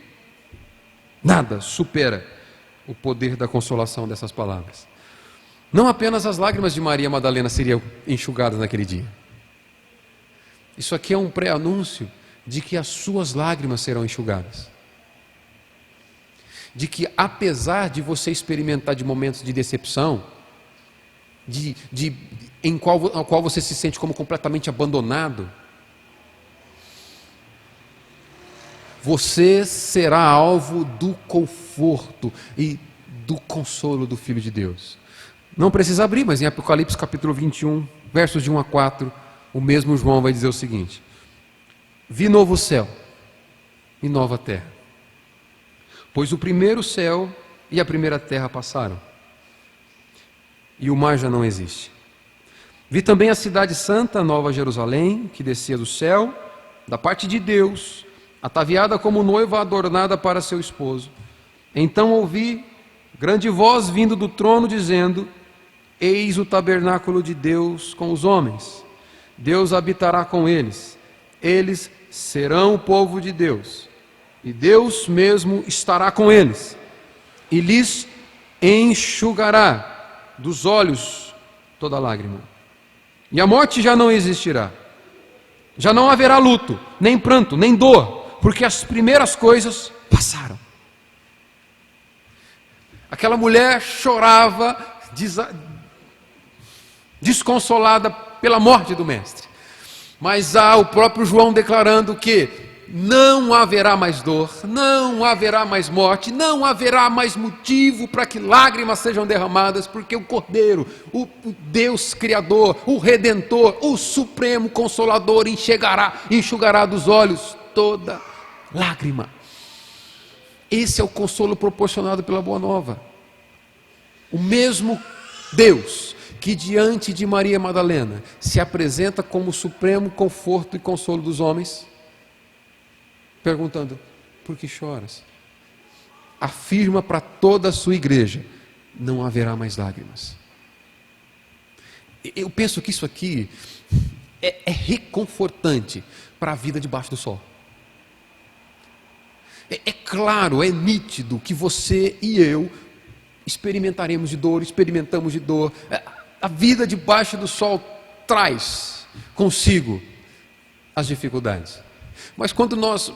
A: Nada supera o poder da consolação dessas palavras. Não apenas as lágrimas de Maria Madalena seriam enxugadas naquele dia. Isso aqui é um pré-anúncio de que as suas lágrimas serão enxugadas. De que, apesar de você experimentar de momentos de decepção, ao qual você se sente como completamente abandonado, você será alvo do conforto e do consolo do Filho de Deus. Não precisa abrir, mas em Apocalipse capítulo 21, versos de 1 a 4, o mesmo João vai dizer o seguinte: vi novo céu e nova terra, pois o primeiro céu e a primeira terra passaram, e o mar já não existe. Vi também a cidade santa, Nova Jerusalém, que descia do céu, da parte de Deus, ataviada como noiva adornada para seu esposo. Então ouvi grande voz vindo do trono, dizendo: eis o tabernáculo de Deus com os homens. Deus habitará com eles. Eles serão o povo de Deus, e Deus mesmo estará com eles, e lhes enxugará dos olhos toda lágrima. E a morte já não existirá. Já não haverá luto, nem pranto, nem dor, porque as primeiras coisas passaram. Aquela mulher chorava, desconsolada pela morte do mestre. Mas há o próprio João declarando que não haverá mais dor, não haverá mais morte, não haverá mais motivo para que lágrimas sejam derramadas, porque o Cordeiro, o Deus Criador, o Redentor, o Supremo Consolador enxugará dos olhos toda lágrima. Esse é o consolo proporcionado pela Boa Nova. O mesmo Deus que diante de Maria Madalena se apresenta como o supremo conforto e consolo dos homens, perguntando: por que choras? Afirma para toda a sua igreja: não haverá mais lágrimas. Eu penso que isso aqui é reconfortante para a vida debaixo do sol. É claro, é nítido que você e eu experimentamos de dor. A vida debaixo do sol traz consigo as dificuldades. Mas quando nós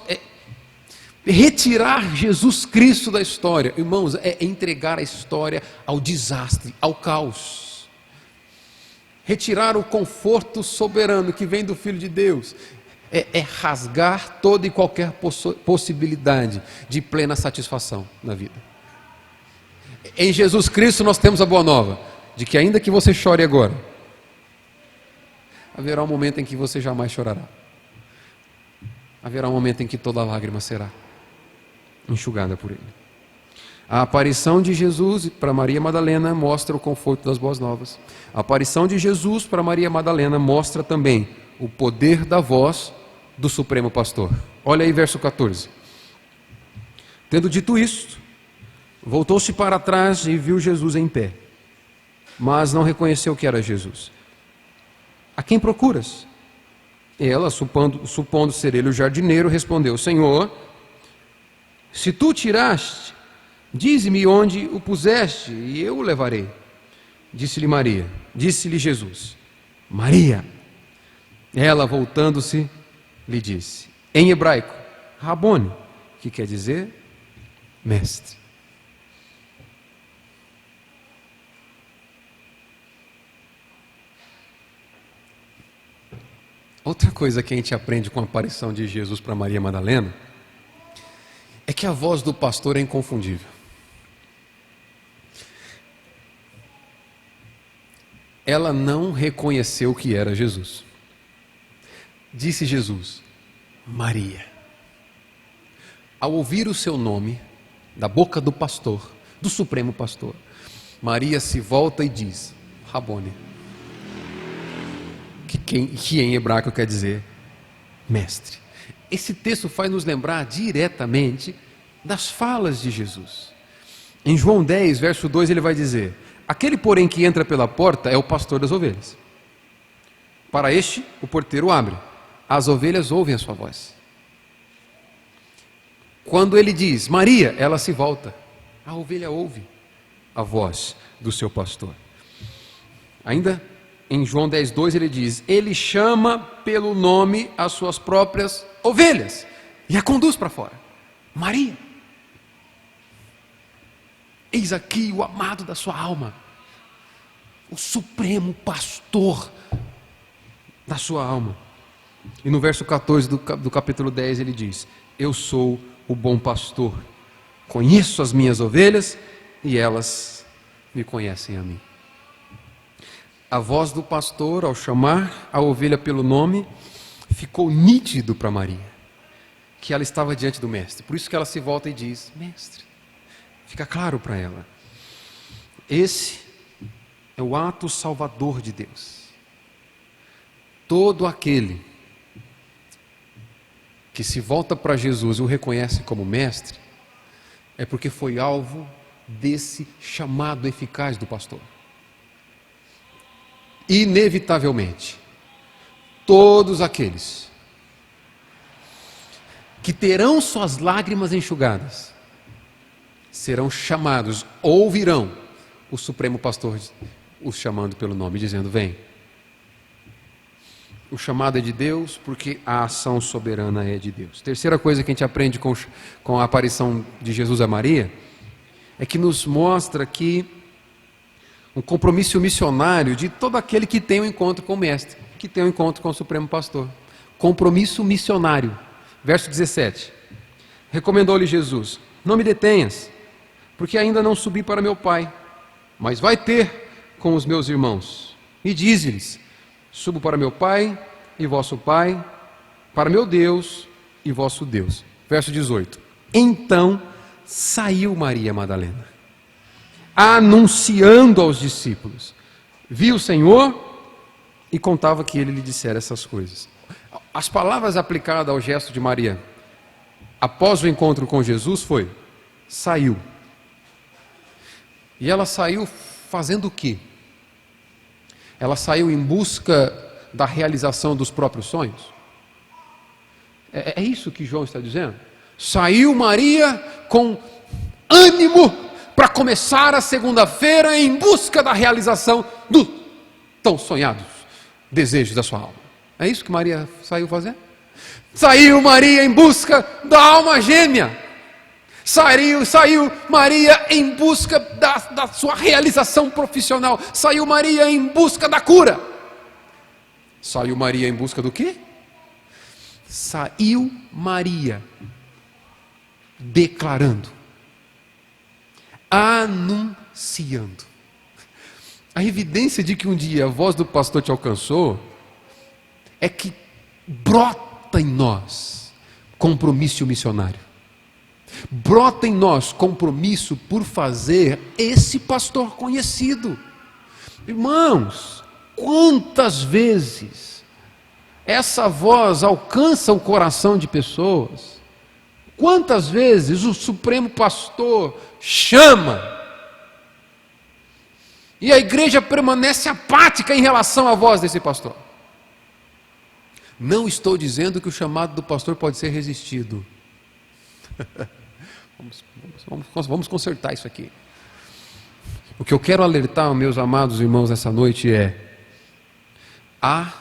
A: retirar Jesus Cristo da história, irmãos, é entregar a história ao desastre, ao caos. Retirar o conforto soberano que vem do Filho de Deus é rasgar toda e qualquer possibilidade de plena satisfação na vida. Em Jesus Cristo nós temos a boa nova, de que ainda que você chore agora, haverá um momento em que você jamais chorará. Haverá um momento em que toda lágrima será enxugada por Ele. A aparição de Jesus para Maria Madalena mostra o conforto das boas novas. A aparição de Jesus para Maria Madalena mostra também o poder da voz do Supremo Pastor. Olha aí verso 14. Tendo dito isto, voltou-se para trás e viu Jesus em pé, mas não reconheceu que era Jesus. A quem procuras? Ela, supondo ser ele o jardineiro, respondeu: Senhor, se tu o tiraste, dize-me onde o puseste e eu o levarei. Disse-lhe Jesus: Maria. Ela, voltando-se, lhe disse em hebraico: Rabone, que quer dizer mestre. Outra coisa que a gente aprende com a aparição de Jesus para Maria Madalena é que a voz do pastor é inconfundível. Ela não reconheceu que era Jesus. Disse Jesus: Maria. Ao ouvir o seu nome da boca do pastor, do Supremo Pastor, Maria se volta e diz: Rabone, que em hebraico quer dizer mestre. Esse texto faz nos lembrar diretamente das falas de Jesus. Em João 10, verso 2, ele vai dizer: aquele, porém, que entra pela porta é o pastor das ovelhas. Para este, o porteiro abre. As ovelhas ouvem a sua voz. Quando ele diz Maria, ela se volta. A ovelha ouve a voz do seu pastor. Ainda em João 10, 2, ele diz: ele chama pelo nome as suas próprias ovelhas e a conduz para fora. Maria. Eis aqui o amado da sua alma, o supremo pastor da sua alma. E no verso 14 do capítulo 10 ele diz: eu sou o bom pastor, conheço as minhas ovelhas e elas me conhecem a mim. A voz do pastor, ao chamar a ovelha pelo nome, ficou nítido para Maria que ela estava diante do mestre. Por isso que ela se volta e diz: mestre. Fica claro para ela. Esse é o ato salvador de Deus. Todo aquele que se volta para Jesus e o reconhece como mestre, é porque foi alvo desse chamado eficaz do pastor. Inevitavelmente, todos aqueles que terão suas lágrimas enxugadas serão chamados, ouvirão o Supremo Pastor os chamando pelo nome, dizendo: vem. o chamado é de Deus, porque a ação soberana é de Deus. Terceira coisa que a gente aprende com a aparição de Jesus a Maria, é que nos mostra que um compromisso missionário de todo aquele que tem um encontro com o Mestre, que tem um encontro com o Supremo Pastor. Compromisso missionário. Verso 17. Recomendou-lhe Jesus: não me detenhas, porque ainda não subi para meu Pai, mas vai ter com os meus irmãos. E dize-lhes: subo para meu Pai e vosso Pai, para meu Deus e vosso Deus. Verso 18. Então saiu Maria Madalena, anunciando aos discípulos. Viu o Senhor e contava que ele lhe dissera essas coisas. As palavras aplicadas ao gesto de Maria após o encontro com Jesus foi: saiu. E ela saiu fazendo o quê? Ela saiu em busca da realização dos próprios sonhos? É isso que João está dizendo? Saiu Maria com ânimo para começar a segunda-feira em busca da realização dos tão sonhados desejos da sua alma. É isso que Maria saiu fazer? Saiu Maria em busca da alma gêmea. Saiu Maria em busca da sua realização profissional. Saiu Maria em busca da cura. Saiu Maria em busca do quê? Saiu Maria declarando, anunciando. A evidência de que um dia a voz do pastor te alcançou é que brota em nós compromisso missionário. Brota em nós compromisso por fazer esse pastor conhecido. Irmãos, quantas vezes essa voz alcança o coração de pessoas? Quantas vezes o Supremo Pastor chama e a igreja permanece apática em relação à voz desse pastor? Não estou dizendo que o chamado do pastor pode ser resistido. Vamos consertar isso aqui. O que eu quero alertar, meus amados irmãos, nessa noite é: há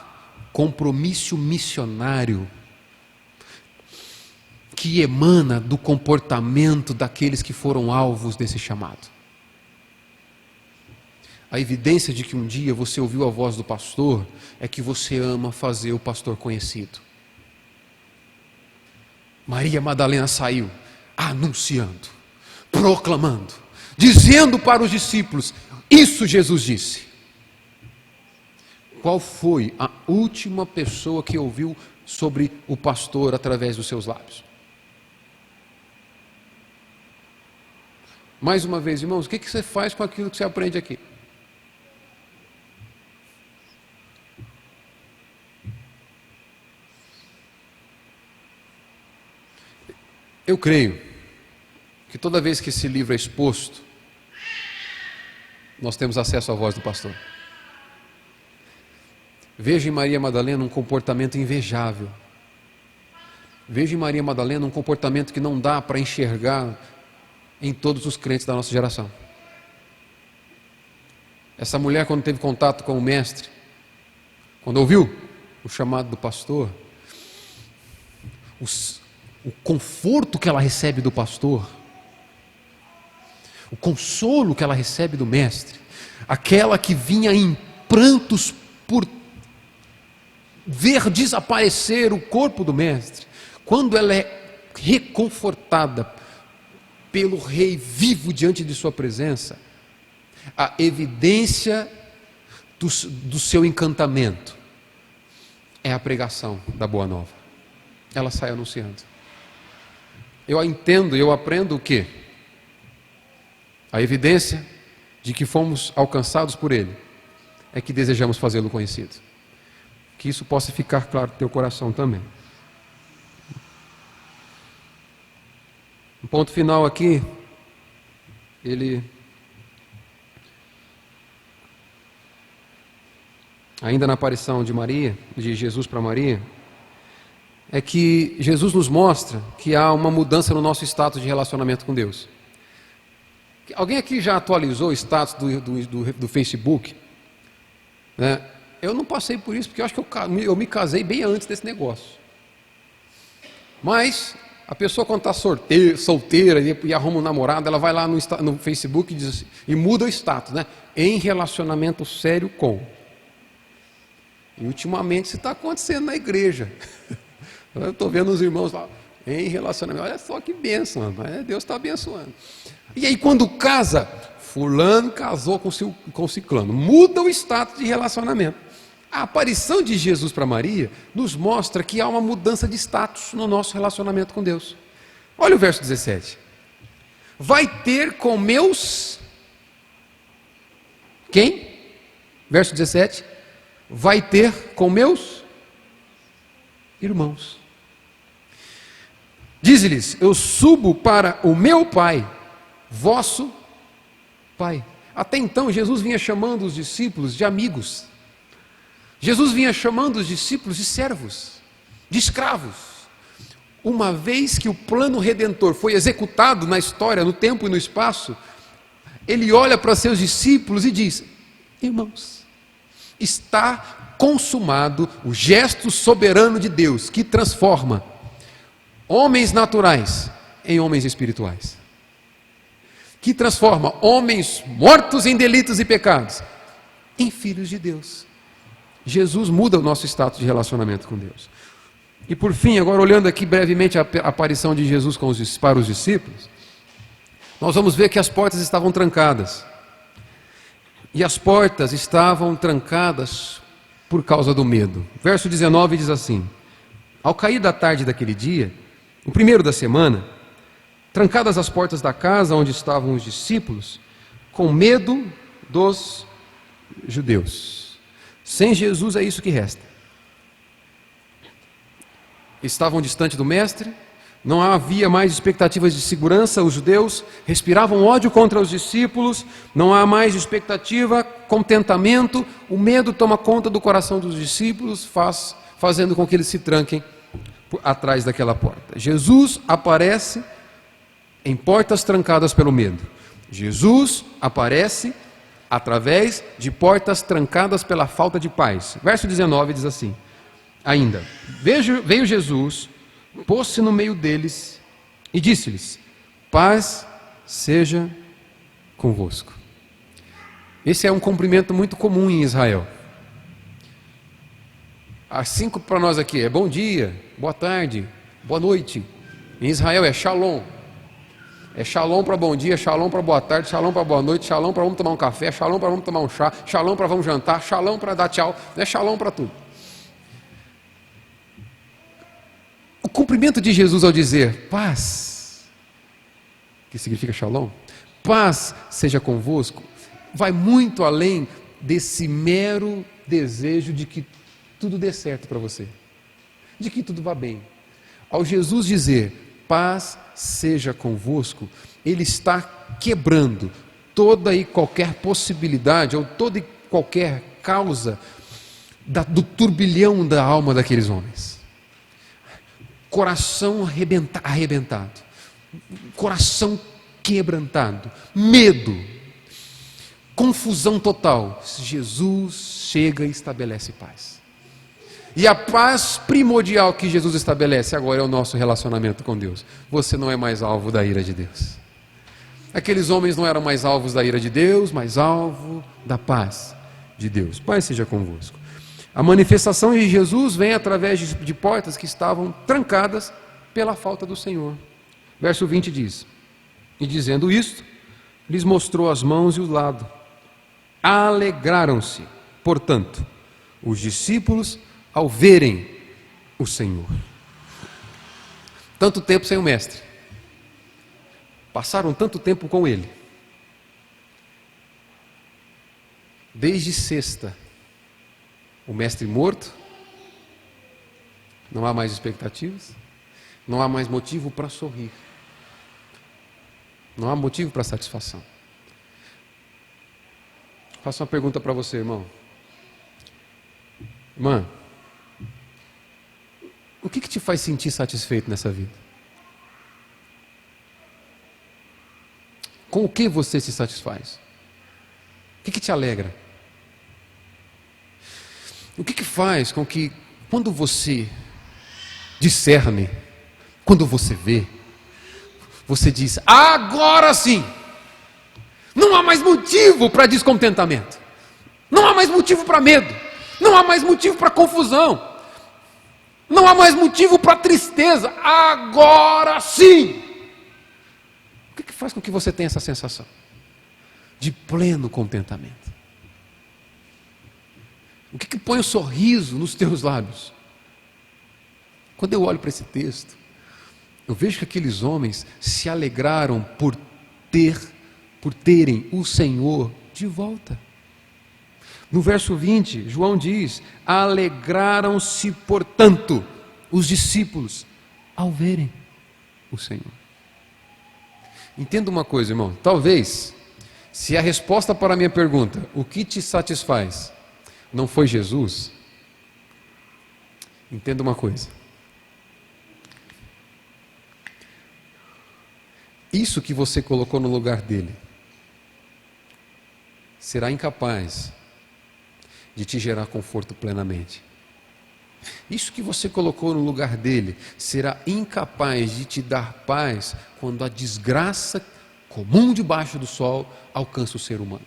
A: compromisso missionário que emana do comportamento daqueles que foram alvos desse chamado. A evidência de que um dia você ouviu a voz do pastor é que você ama fazer o pastor conhecido. Maria Madalena saiu anunciando, proclamando, dizendo para os discípulos: isso Jesus disse. Qual foi a última pessoa que ouviu sobre o pastor através dos seus lábios? Mais uma vez, irmãos, o que você faz com aquilo que você aprende aqui? Eu creio que toda vez que esse livro é exposto, nós temos acesso à voz do pastor. Vejo em Maria Madalena um comportamento invejável. Vejo em Maria Madalena um comportamento que não dá para enxergar em todos os crentes da nossa geração. Essa mulher, quando teve contato com o mestre, quando ouviu o chamado do pastor, o conforto que ela recebe do pastor, o consolo que ela recebe do mestre, aquela que vinha em prantos por ver desaparecer o corpo do mestre, quando ela é reconfortada pelo rei vivo diante de sua presença, a evidência do seu encantamento é a pregação da boa nova. Ela sai anunciando. Eu entendo, eu aprendo o quê? A evidência de que fomos alcançados por Ele é que desejamos fazê-lo conhecido. Que isso possa ficar claro no teu coração também. Um ponto final aqui, ainda na aparição de Maria, de Jesus para Maria, é que Jesus nos mostra que há uma mudança no nosso status de relacionamento com Deus. Alguém aqui já atualizou o status do Facebook? Né? eu não passei por isso, porque eu acho que eu me casei bem antes desse negócio. Mas a pessoa quando está solteira e arruma um namorado, ela vai lá no Facebook e, e muda o status, né? Em relacionamento sério com. E ultimamente isso está acontecendo na igreja. Eu estou vendo os irmãos lá, em relacionamento. Olha só que bênção, Deus está abençoando. E aí quando casa, fulano casou com ciclano. Muda o status de relacionamento. A aparição de Jesus para Maria nos mostra que há uma mudança de status no nosso relacionamento com Deus. Olha o verso 17. Vai ter com meus... Quem? Verso 17. Vai ter com meus irmãos. Diz-lhes, eu subo para o meu Pai, vosso Pai. Até então Jesus vinha chamando os discípulos de amigos. Jesus vinha chamando os discípulos de servos, de escravos. Uma vez que o plano redentor foi executado na história, no tempo e no espaço, ele olha para seus discípulos e diz, irmãos, está consumado o gesto soberano de Deus, que transforma homens naturais em homens espirituais, que transforma homens mortos em delitos e pecados em filhos de Deus. Jesus muda o nosso status de relacionamento com Deus. E por fim, agora olhando aqui brevemente a aparição de Jesus para os discípulos, nós vamos ver que as portas estavam trancadas. E as portas estavam trancadas por causa do medo. Verso 19 diz assim, ao cair da tarde daquele dia, o primeiro da semana, trancadas as portas da casa onde estavam os discípulos, com medo dos judeus. Sem Jesus é isso que resta. Estavam distante do mestre, não havia mais expectativas de segurança, os judeus respiravam ódio contra os discípulos, não há mais expectativa, contentamento, o medo toma conta do coração dos discípulos, fazendo com que eles se tranquem atrás daquela porta. Jesus aparece em portas trancadas pelo medo. Jesus aparece através de portas trancadas pela falta de paz. Verso 19 diz assim, ainda, veio Jesus, pôs-se no meio deles e disse-lhes, paz seja convosco. Esse é um cumprimento muito comum em Israel. Assim para nós aqui é bom dia, boa tarde, boa noite. Em Israel é shalom. É shalom para bom dia, shalom para boa tarde, shalom para boa noite, shalom para vamos tomar um café, shalom para vamos tomar um chá, shalom para vamos jantar, shalom para dar tchau, é shalom para tudo. O cumprimento de Jesus ao dizer paz, que significa shalom, paz seja convosco, vai muito além desse mero desejo de que tudo dê certo para você, de que tudo vá bem. Ao Jesus dizer paz seja convosco, ele está quebrando toda e qualquer possibilidade ou toda e qualquer causa do turbilhão da alma daqueles homens. Coração arrebentado, coração quebrantado, medo, confusão total. Jesus chega e estabelece paz. E a paz primordial que Jesus estabelece agora é o nosso relacionamento com Deus. Você não é mais alvo da ira de Deus. Aqueles homens não eram mais alvos da ira de Deus, mas alvo da paz de Deus. Paz seja convosco. A manifestação de Jesus vem através de portas que estavam trancadas pela falta do Senhor. Verso 20 diz, e dizendo isto, lhes mostrou as mãos e o lado. Alegraram-se, portanto, os discípulos ao verem o Senhor. Tanto tempo sem o mestre, passaram tanto tempo com ele, desde sexta, o mestre morto, não há mais expectativas, não há mais motivo para sorrir, não há motivo para satisfação. Faço uma pergunta para você, irmão. Irmã, o que te faz sentir satisfeito nessa vida? Com o que você se satisfaz? O que te alegra? O que faz com que, quando você discerne, quando você vê, você diz: agora sim, não há mais motivo para descontentamento, não há mais motivo para medo, não há mais motivo para confusão, não há mais motivo para tristeza, agora sim. O que faz com que você tenha essa sensação de pleno contentamento? O que põe um sorriso nos teus lábios? Quando eu olho para esse texto, eu vejo que aqueles homens se alegraram por terem o Senhor de volta. No verso 20, João diz: alegraram-se, portanto, os discípulos ao verem o Senhor. Entenda uma coisa, irmão, talvez, se a resposta para a minha pergunta, o que te satisfaz, não foi Jesus, entenda uma coisa: isso que você colocou no lugar dele será incapaz de te gerar conforto plenamente. Isso que você colocou no lugar dele será incapaz de te dar paz quando a desgraça comum debaixo do sol alcança o ser humano.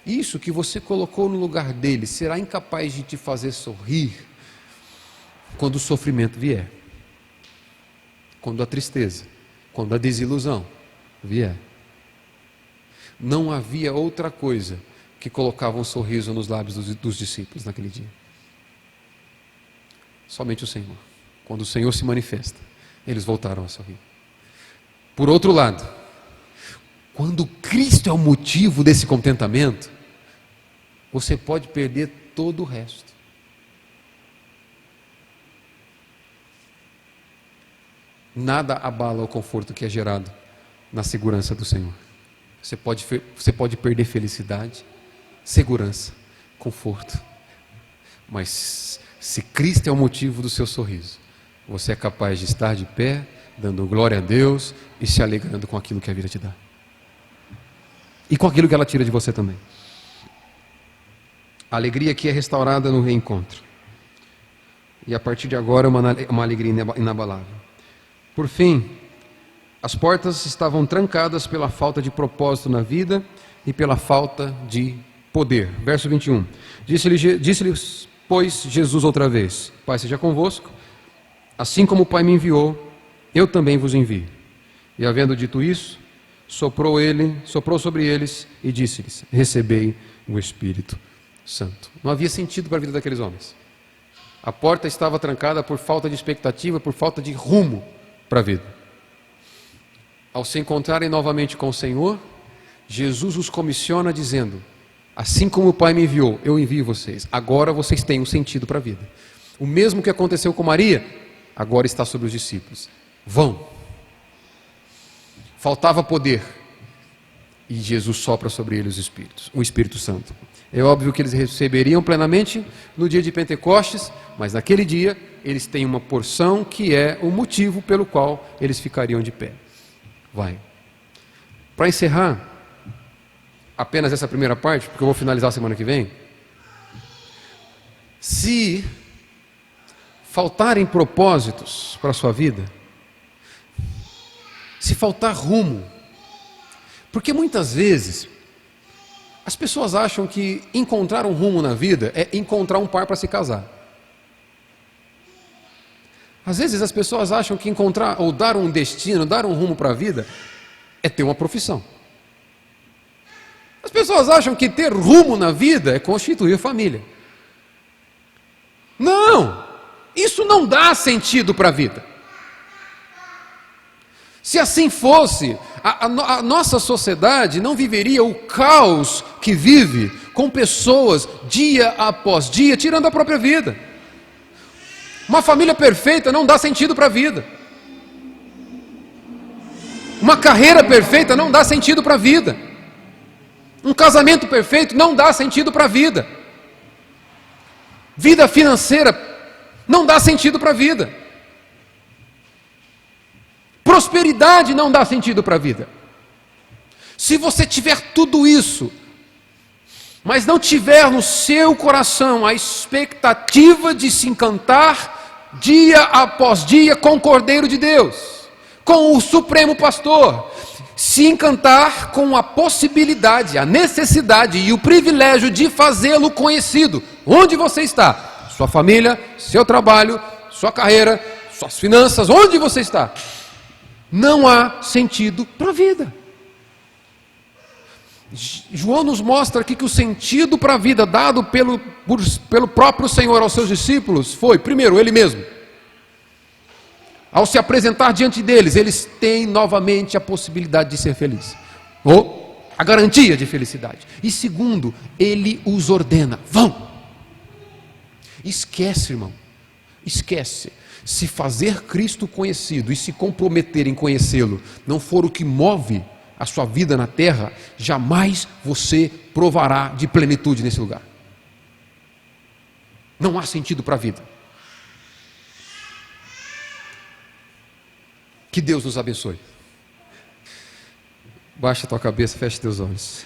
A: Isso que você colocou no lugar dele será incapaz de te fazer sorrir quando o sofrimento vier, quando a tristeza, quando a desilusão vier. Não havia outra coisa que colocava um sorriso nos lábios dos discípulos naquele dia. Somente o Senhor. Quando o Senhor se manifesta, eles voltaram a sorrir. Por outro lado, quando Cristo é o motivo desse contentamento, você pode perder todo o resto. Nada abala o conforto que é gerado na segurança do Senhor. Você pode perder felicidade, segurança, conforto, mas se Cristo é o motivo do seu sorriso, você é capaz de estar de pé, dando glória a Deus e se alegrando com aquilo que a vida te dá e com aquilo que ela tira de você também. A alegria aqui é restaurada no reencontro, e a partir de agora é uma alegria inabalável. Por fim, as portas estavam trancadas pela falta de propósito na vida e pela falta de poder. Verso 21. Disse-lhes, pois, Jesus outra vez: Pai seja convosco, assim como o Pai me enviou, eu também vos envio. E havendo dito isso, soprou sobre eles e disse-lhes: recebei o Espírito Santo. Não havia sentido para a vida daqueles homens. A porta estava trancada por falta de expectativa, por falta de rumo para a vida. Ao se encontrarem novamente com o Senhor, Jesus os comissiona dizendo: assim como o Pai me enviou, eu envio vocês. Agora vocês têm um sentido para a vida. O mesmo que aconteceu com Maria, agora está sobre os discípulos. Vão. Faltava poder, e Jesus sopra sobre eles o Espírito Santo. É óbvio que eles receberiam plenamente no dia de Pentecostes, mas naquele dia eles têm uma porção que é o motivo pelo qual eles ficariam de pé. Vai. Para encerrar apenas essa primeira parte, porque eu vou finalizar semana que vem. Se faltarem propósitos para a sua vida, se faltar rumo, porque muitas vezes as pessoas acham que encontrar um rumo na vida é encontrar um par para se casar. Às vezes as pessoas acham que encontrar ou dar um destino, dar um rumo para a vida é ter uma profissão. As pessoas acham que ter rumo na vida é constituir família. Não! Isso não dá sentido para a vida. Se assim fosse, a nossa sociedade não viveria o caos que vive, com pessoas dia após dia tirando a própria vida. Uma família perfeita não dá sentido para a vida. Uma carreira perfeita não dá sentido para a vida. Um casamento perfeito não dá sentido para a vida. Vida financeira não dá sentido para a vida. Prosperidade não dá sentido para a vida. Se você tiver tudo isso, mas não tiver no seu coração a expectativa de se encantar dia após dia com o Cordeiro de Deus, com o Supremo Pastor, se encantar com a possibilidade, a necessidade e o privilégio de fazê-lo conhecido, onde você está, sua família, seu trabalho, sua carreira, suas finanças, onde você está, não há sentido para a vida. João nos mostra aqui que o sentido para a vida dado pelo próprio Senhor aos seus discípulos foi, primeiro, Ele mesmo. Ao se apresentar diante deles, eles têm novamente a possibilidade de ser felizes, ou a garantia de felicidade. E segundo, Ele os ordena, vão. Esquece, irmão, esquece. Se fazer Cristo conhecido e se comprometer em conhecê-lo não for o que move a sua vida na terra, jamais você provará de plenitude nesse lugar. Não há sentido para a vida. Que Deus nos abençoe. Baixa a tua cabeça, feche teus olhos.